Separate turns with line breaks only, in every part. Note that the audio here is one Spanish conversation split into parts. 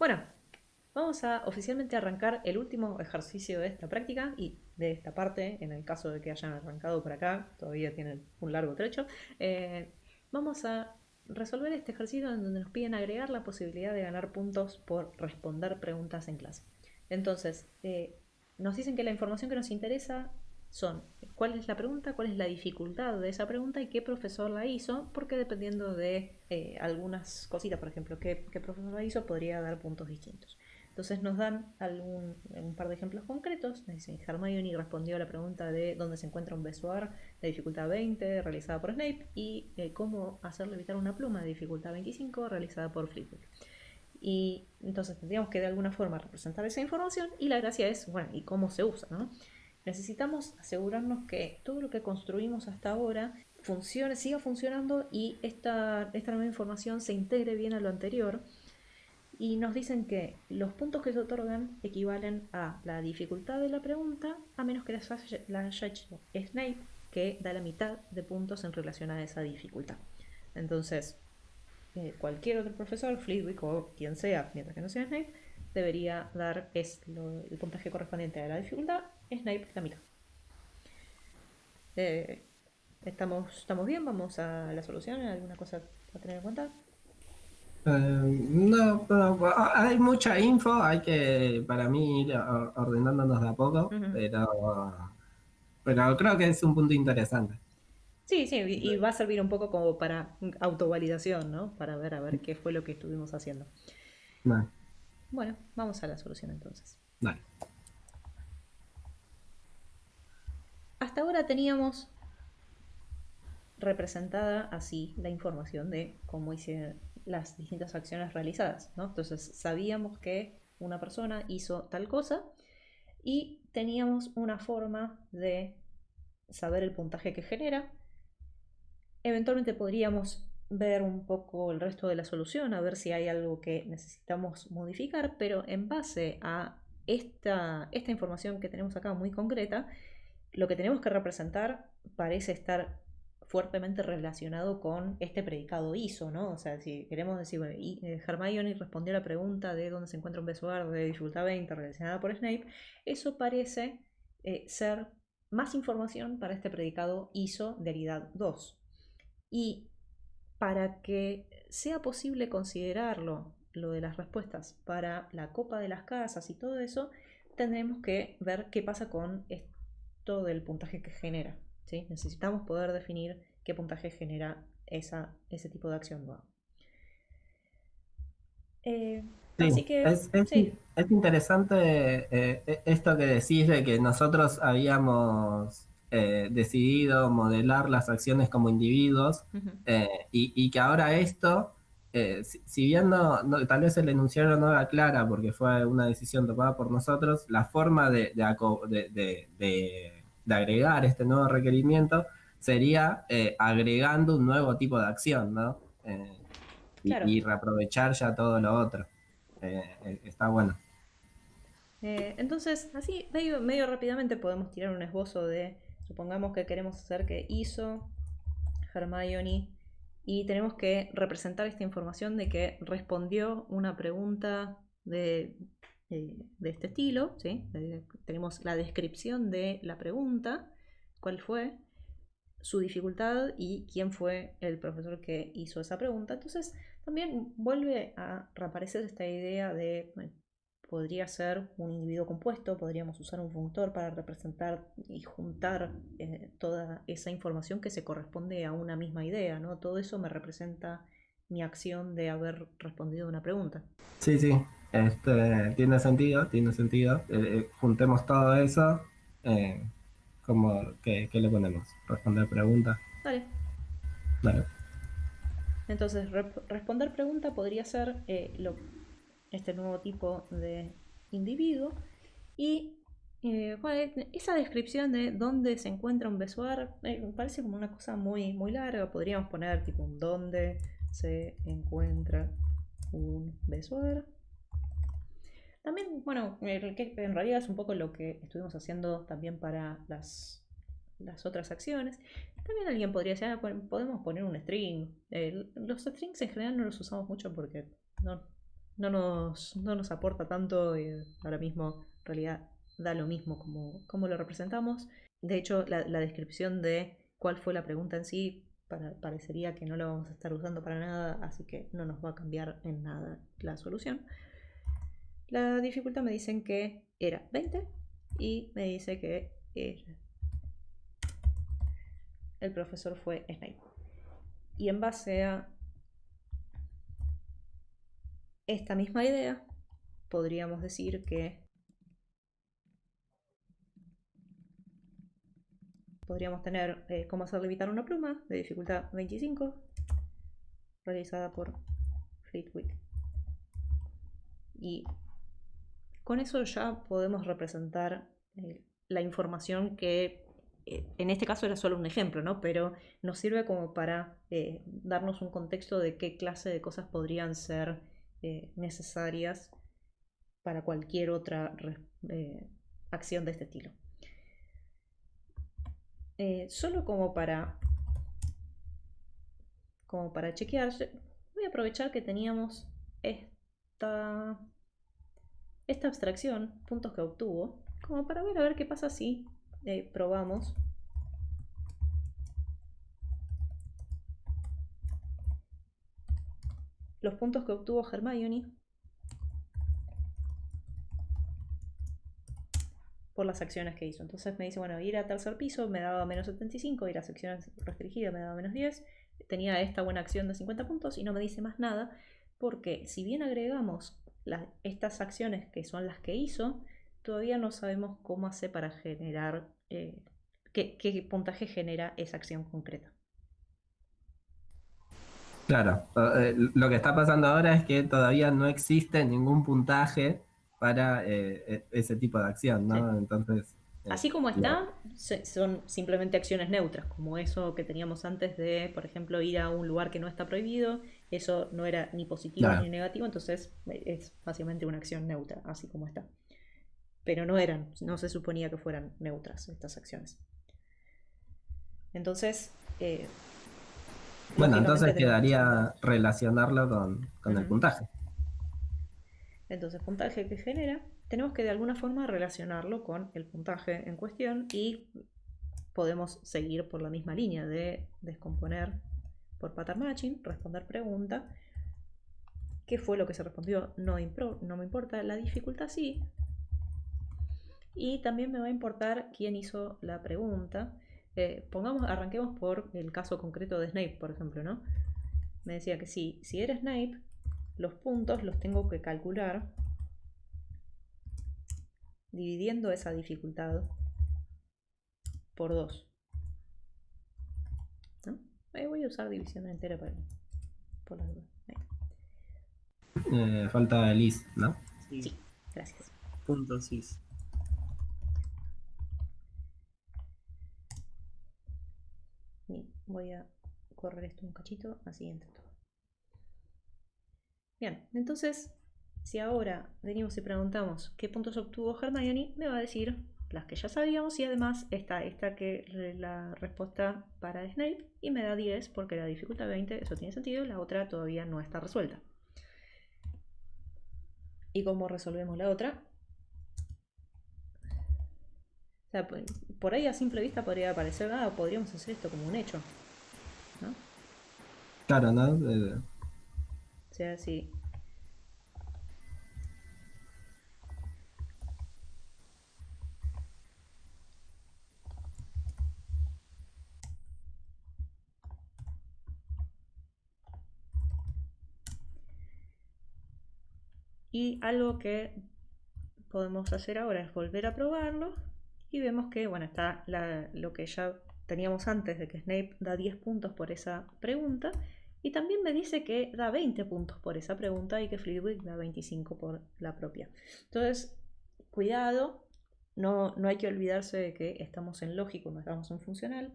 Bueno, vamos a oficialmente arrancar el último ejercicio de esta práctica y de esta parte, en el caso de que hayan arrancado por acá, todavía tienen un largo trecho. Eh, Vamos a resolver este ejercicio en donde nos piden agregar la posibilidad de ganar puntos por responder preguntas en clase. Entonces, nos dicen que la información que nos interesa son cuál es la pregunta, cuál es la dificultad de esa pregunta y qué profesor la hizo, porque dependiendo de algunas cositas, por ejemplo, qué profesor la hizo, podría dar puntos distintos. Entonces nos dan un par de ejemplos concretos. Nos dicen, Hermione respondió a la pregunta de dónde se encuentra un besoar de dificultad 20 realizada por Snape y cómo hacer levitar una pluma de dificultad 25 realizada por Flitwick. Y entonces tendríamos que de alguna forma representar esa información y la gracia es, bueno, ¿y cómo se usa? ¿No? Necesitamos asegurarnos que todo lo que construimos hasta ahora funcione, siga funcionando y esta nueva información se integre bien a lo anterior. Y nos dicen que los puntos que se otorgan equivalen a la dificultad de la pregunta, a menos que la haya hecho Snape, que da la mitad de puntos en relación a esa dificultad. Entonces, cualquier otro profesor, Flitwick o quien sea, mientras que no sea Snape, debería dar el puntaje correspondiente a la dificultad, Snape la mitad. Eh, ¿Estamos bien? ¿Vamos a la solución? ¿Alguna cosa a tener en cuenta?
No, pero hay mucha info, hay que para mí ir ordenándonos de a poco,
Ujú.
pero creo que es un punto interesante.
Sí, sí, y va a servir un poco como para autovalidación, ¿no? Para ver a ver qué fue lo que estuvimos haciendo.
Dale,
Bueno, vamos a la solución entonces.
dale.
Hasta ahora teníamos representada así la información de cómo hicieron las distintas acciones realizadas, ¿no? Entonces sabíamos que una persona hizo tal cosa y teníamos una forma de saber el puntaje que genera. Eventualmente podríamos ver un poco el resto de la solución, a ver si hay algo que necesitamos modificar, pero en base a esta información que tenemos acá muy concreta, lo que tenemos que representar parece estar fuertemente relacionado con este predicado hizo, ¿no? O sea, si queremos decir, bueno, Hermione respondió a la pregunta de dónde se encuentra un besoar de dificultad 20 relacionada por Snape, eso parece ser más información para este predicado hizo de habilidad 2. Y para que sea posible considerarlo, lo de las respuestas, para la copa de las casas y todo eso, tendremos que ver qué pasa con esto del puntaje que genera. ¿Sí? Necesitamos poder definir qué puntaje genera ese tipo de acción nueva. Eh,
Sí,
Así que, sí.
es interesante esto que decís de que nosotros habíamos decidido modelar las acciones como individuos
Ujú.
y que ahora esto, si bien tal vez el enunciado no era clara porque fue una decisión tomada por nosotros, la forma de agregar este nuevo requerimiento sería agregando un nuevo tipo de acción, ¿no?
Claro.
Y reaprovechar ya todo lo otro. Está bueno.
Entonces, así, medio rápidamente podemos tirar un esbozo de, supongamos que queremos hacer que hizo Hermione y tenemos que representar esta información de que respondió una pregunta de este estilo, ¿sí? Tenemos la descripción de la pregunta, cuál fue su dificultad y quién fue el profesor que hizo esa pregunta. Entonces también vuelve a reaparecer esta idea de, bueno, podría ser un individuo compuesto, podríamos usar un funtor para representar y juntar toda esa información que se corresponde a una misma idea, ¿no? Todo eso me representa mi acción de haber respondido a una pregunta.
Sí, sí, tiene sentido, tiene sentido. Juntemos todo eso. eh, ¿qué le ponemos? Responder preguntas.
Vale.
Vale.
Entonces, responder pregunta podría ser este nuevo tipo de individuo. Y bueno, esa descripción de dónde se encuentra un besoar me parece como una cosa muy, muy larga. Podríamos poner tipo un dónde se encuentra un besoar. También, bueno, que en realidad es un poco lo que estuvimos haciendo también para las otras acciones. También alguien podría decir, ah, podemos poner un string. Los strings en general no los usamos mucho porque no, no nos aporta tanto. Ahora mismo, en realidad, da lo mismo como lo representamos. De hecho, la descripción de cuál fue la pregunta en sí parecería que no la vamos a estar usando para nada, así que no nos va a cambiar en nada la solución. La dificultad me dicen que era 20 y me dice que el profesor fue Snape. Y en base a esta misma idea, podríamos decir que podríamos tener cómo hacer levitar una pluma de dificultad 25, realizada por Flitwick. Y con eso ya podemos representar la información que en este caso era solo un ejemplo, ¿no? Pero nos sirve como para darnos un contexto de qué clase de cosas podrían ser necesarias para cualquier otra acción de este estilo. Solo como para chequear, voy a aprovechar que teníamos esta abstracción, puntos que obtuvo, como para ver a ver qué pasa si probamos los puntos que obtuvo Hermione por las acciones que hizo. Entonces me dice, bueno, ir a tercer piso me daba menos 75, ir a secciones restringidas me daba menos 10, tenía esta buena acción de 50 puntos y no me dice más nada, porque si bien agregamos estas acciones que son las que hizo, todavía no sabemos cómo hace para generar, qué puntaje genera esa acción concreta.
Claro, lo que está pasando ahora es que todavía no existe ningún puntaje para ese tipo de acción, ¿no?
Sí.
Entonces,
Así como está, son simplemente acciones neutras, como eso que teníamos antes de, por ejemplo, ir a un lugar que no está prohibido. Eso no era ni positivo ni
claro,
negativo, entonces es básicamente una acción neutra, así como está. Pero no se suponía que fueran neutras estas acciones. Entonces,
bueno,
lógicamente
entonces
tenemos que usar.
quedaría relacionarlo con el
Ujú.
puntaje.
Entonces, puntaje que genera, tenemos que de alguna forma relacionarlo con el puntaje en cuestión y podemos seguir por la misma línea de descomponer por pattern matching, responder pregunta. ¿Qué fue lo que se respondió? No me importa. La dificultad sí. Y también me va a importar quién hizo la pregunta. Arranquemos por el caso concreto de Snape, por ejemplo, ¿no? Me decía que si era Snape, los puntos los tengo que calcular dividiendo esa dificultad por 2. ¿No? Voy a usar división entera por las dudas.
Falta Liz, ¿no?
Sí,
Sí, gracias.
punto 6.
Y voy a correr esto un cachito, así entra todo. Bien, entonces, si ahora venimos y preguntamos qué puntos obtuvo Hermione, me va a decir las que ya sabíamos y además está esta que la respuesta para Snape y me da 10 porque la dificultad 20, eso tiene sentido, la otra todavía no está resuelta. ¿Y cómo resolvemos la otra? O sea, por ahí a simple vista podría parecer, podríamos hacer esto como un hecho, ¿no?
Claro, ¿no?
O sea, si y algo que podemos hacer ahora es volver a probarlo y vemos que, bueno, está lo que ya teníamos antes de que Snape da 10 puntos por esa pregunta y también me dice que da 20 puntos por esa pregunta y que Flitwick da 25 por la propia. Entonces, cuidado, no hay que olvidarse de que estamos en lógico, no estamos en funcional,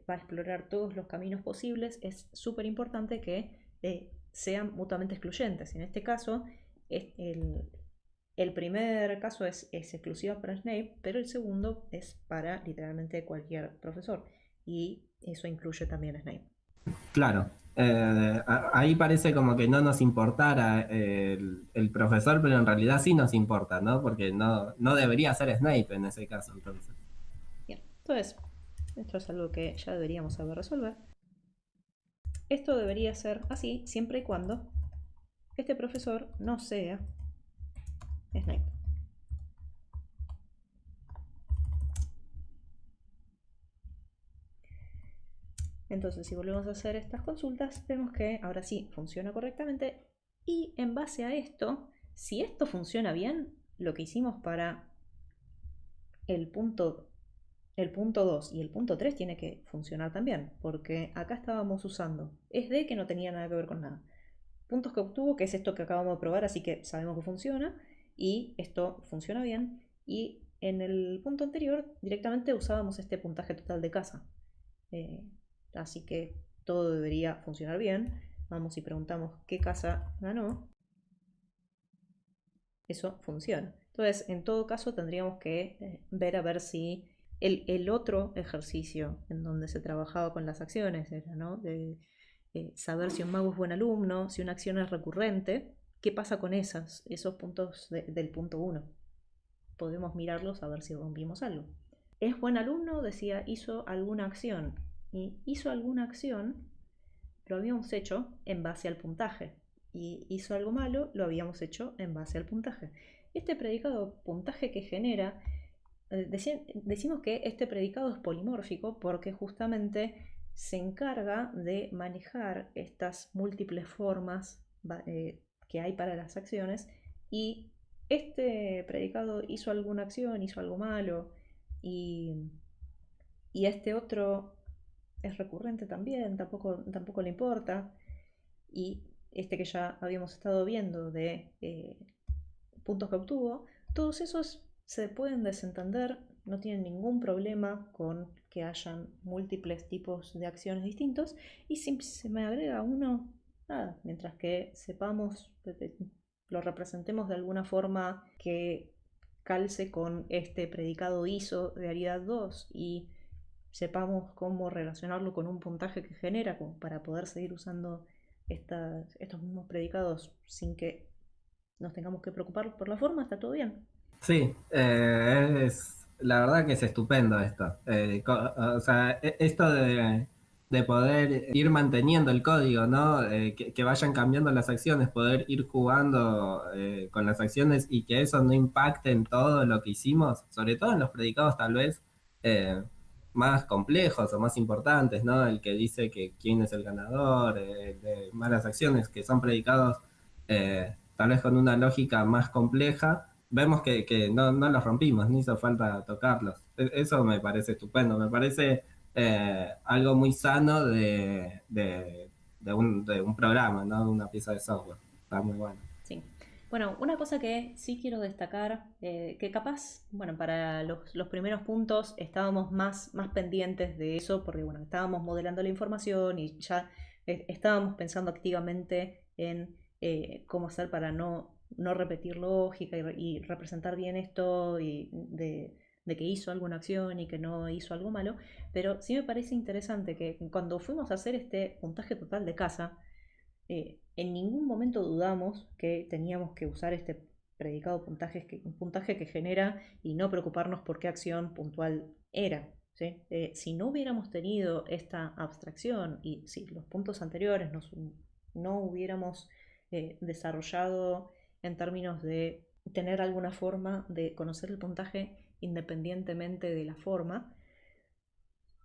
va a explorar todos los caminos posibles, es súper importante que sean mutuamente excluyentes. En este caso, el primer caso es exclusivo para Snape, pero el segundo es para literalmente cualquier profesor. Y eso incluye también a Snape.
Claro. Ahí parece como que no nos importara el profesor, pero en realidad sí nos importa, ¿no? Porque no debería ser Snape en ese caso, entonces.
Bien, entonces, esto es algo que ya deberíamos saber resolver. Esto debería ser así siempre y cuando este profesor no sea Snape. Entonces, si volvemos a hacer estas consultas, vemos que ahora sí funciona correctamente. Y en base a esto, si esto funciona bien, lo que hicimos para el punto, el punto 2 y el punto 3 tiene que funcionar también, porque acá estábamos usando es de que no tenía nada que ver con nada. Puntos que obtuvo, que es esto que acabamos de probar, así que sabemos que funciona, y esto funciona bien. Y en el punto anterior directamente usábamos este puntaje total de casa. Eh, Así que todo debería funcionar bien. Vamos y preguntamos qué casa ganó. Eso funciona. Entonces, en todo caso, tendríamos que ver a ver si el otro ejercicio en donde se trabajaba con las acciones era, ¿no? De saber si un mago es buen alumno, si una acción es recurrente, qué pasa con esos puntos del punto uno. Podemos mirarlos a ver si rompimos algo. Es buen alumno, decía, hizo alguna acción. Y hizo alguna acción, lo habíamos hecho en base al puntaje. Y hizo algo malo, lo habíamos hecho en base al puntaje. Este predicado puntaje que genera, decimos que este predicado es polimórfico porque justamente se encarga de manejar estas múltiples formas que hay para las acciones, y este predicado hizo alguna acción, hizo algo malo, y, y este otro es recurrente también, tampoco le importa. Y este que ya habíamos estado viendo de puntos que obtuvo, todos esos se pueden desentender, no tienen ningún problema con que hayan múltiples tipos de acciones distintos, y si se me agrega uno, nada, mientras que sepamos, lo representemos de alguna forma que calce con este predicado ISO de Ariad 2 y sepamos cómo relacionarlo con un puntaje que genera para poder seguir usando estos mismos predicados sin que nos tengamos que preocupar por la forma, está todo bien.
Sí, la verdad que es estupendo esto. O sea, esto de poder ir manteniendo el código, ¿no? Que vayan cambiando las acciones, poder ir jugando con las acciones y que eso no impacte en todo lo que hicimos, sobre todo en los predicados tal vez eh, más complejos o más importantes, ¿no? El que dice que quién es el ganador, de malas acciones, que son predicados tal vez con una lógica más compleja. Vemos que no los rompimos, ni hizo falta tocarlos. Eso me parece estupendo, me parece algo muy sano de un programa, ¿no? De una pieza de software. Está muy bueno.
Sí. Bueno, una cosa que sí quiero destacar, que capaz, bueno, para los primeros puntos estábamos más pendientes de eso, porque bueno, estábamos modelando la información y ya estábamos pensando activamente en cómo hacer para no repetir lógica y representar bien esto y de que hizo alguna acción y que no hizo algo malo, pero sí me parece interesante que cuando fuimos a hacer este puntaje total de casa, en ningún momento dudamos que teníamos que usar este predicado puntaje que genera y no preocuparnos por qué acción puntual era. ¿Sí? Si no hubiéramos tenido esta abstracción y si los puntos anteriores no hubiéramos desarrollado en términos de tener alguna forma de conocer el puntaje independientemente de la forma,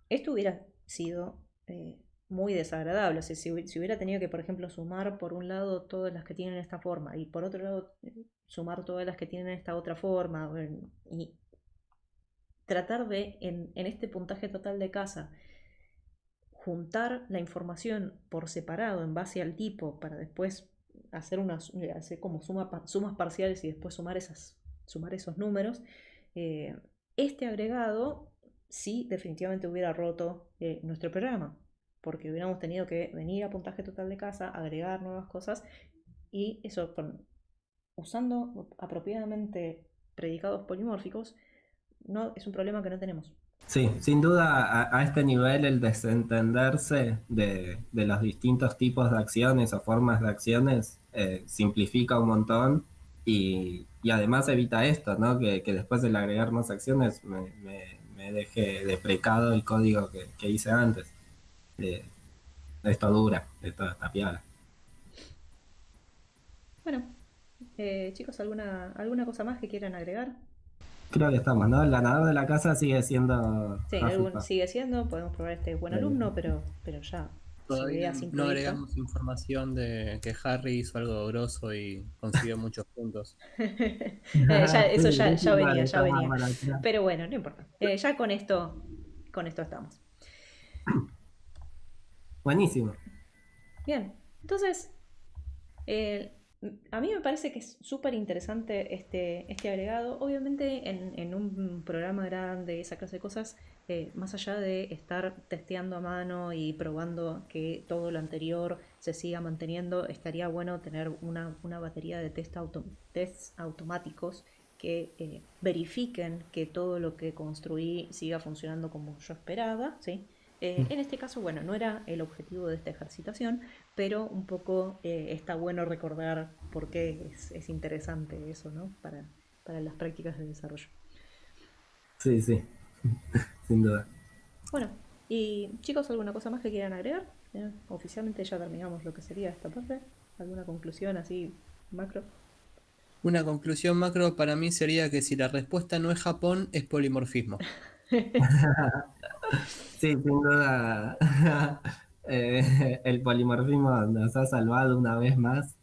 esto hubiera sido muy desagradable. O sea, si hubiera tenido que, por ejemplo, sumar por un lado todas las que tienen esta forma y por otro lado sumar todas las que tienen esta otra forma, y tratar de, en este puntaje total de casa, juntar la información por separado en base al tipo para después hacer como sumas parciales y después sumar esos números, eh, este agregado sí definitivamente hubiera roto nuestro programa, porque hubiéramos tenido que venir a puntaje total de casa, agregar nuevas cosas, y eso usando apropiadamente predicados polimórficos no es un problema que no tenemos.
Sí, sin duda a este nivel el desentenderse de los distintos tipos de acciones o formas de acciones simplifica un montón y además evita esto, ¿no? Que después del agregar más acciones me deje deprecado el código que hice antes. Eh, esto dura, esto está piola.
Bueno, chicos, ¿alguna cosa más que quieran agregar?
Creo que estamos, ¿no? El ganador de la casa sigue siendo
Sí,
Hufflepuff.
sigue siendo, podemos probar este buen alumno, pero ya, si
Todavía
veía simple
no
vista.
agregamos información de que Harry hizo algo grosso y consiguió muchos puntos.
Eso
Sí,
ya
igual
venía, ya
está más
venía.
para atrás.
Pero bueno, no importa. Ya con esto estamos.
Buenísimo.
Bien, entonces, eh, a mí me parece que es súper interesante este agregado. Obviamente en un programa grande, esa clase de cosas, más allá de estar testeando a mano y probando que todo lo anterior se siga manteniendo, estaría bueno tener una batería de tests automáticos que verifiquen que todo lo que construí siga funcionando como yo esperaba, ¿sí? En este caso, bueno, no era el objetivo de esta ejercitación, pero un poco está bueno recordar por qué es interesante eso, ¿no? Para las prácticas de desarrollo.
Sí, sí, sin duda.
Bueno, y chicos, ¿alguna cosa más que quieran agregar? Oficialmente ya terminamos lo que sería esta parte. ¿Alguna conclusión así macro?
Una conclusión macro para mí sería que si la respuesta no es Japón, es polimorfismo.
Sí, sin duda. El polimorfismo nos ha salvado una vez más.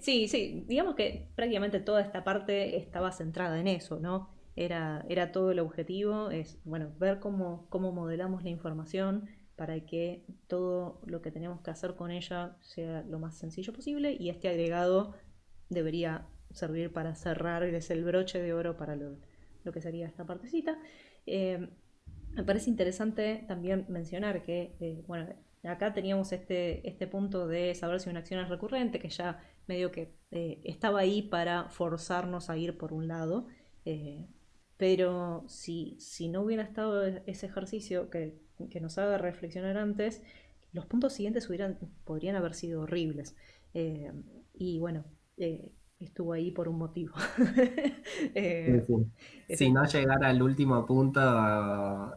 Sí, sí, digamos que prácticamente toda esta parte estaba centrada en eso, ¿no? Era todo el objetivo, es, bueno, ver cómo modelamos la información para que todo lo que tenemos que hacer con ella sea lo más sencillo posible y este agregado debería servir para cerrar, es el broche de oro para lo que sería esta partecita. Eh, Me parece interesante también mencionar que, bueno, acá teníamos este punto de saber si una acción es recurrente, que ya medio que estaba ahí para forzarnos a ir por un lado, eh, pero si no hubiera estado ese ejercicio que nos haga reflexionar antes, los puntos siguientes podrían haber sido horribles. Eh, y bueno, estuvo ahí por un motivo.
Sí,
Eh,
sí. Si
ese-
no llegara al último punto,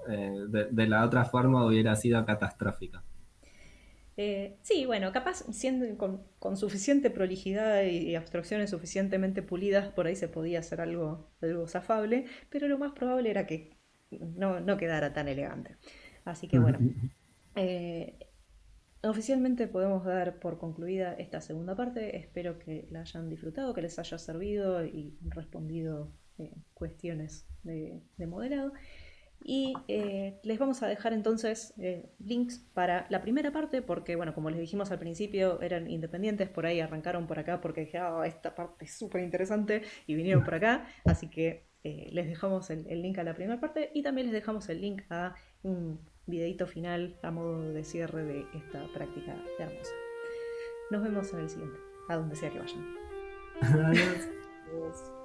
de la otra forma hubiera sido catastrófico.
Sí, bueno, capaz siendo con suficiente prolijidad y abstracciones suficientemente pulidas, por ahí se podía hacer algo zafable, pero lo más probable era que no quedara tan elegante. Así que bueno, eh, oficialmente podemos dar por concluida esta segunda parte. Espero que la hayan disfrutado, que les haya servido y respondido cuestiones de modelado. Y les vamos a dejar entonces links para la primera parte, porque bueno, como les dijimos al principio, eran independientes, por ahí arrancaron por acá porque dijeron, "Oh, esta parte es súper interesante", y vinieron por acá, así que les dejamos el link a la primera parte y también les dejamos el link a un videito final a modo de cierre de esta práctica hermosa. Nos vemos en el siguiente, a donde sea que vayan.
Adiós.
Adiós.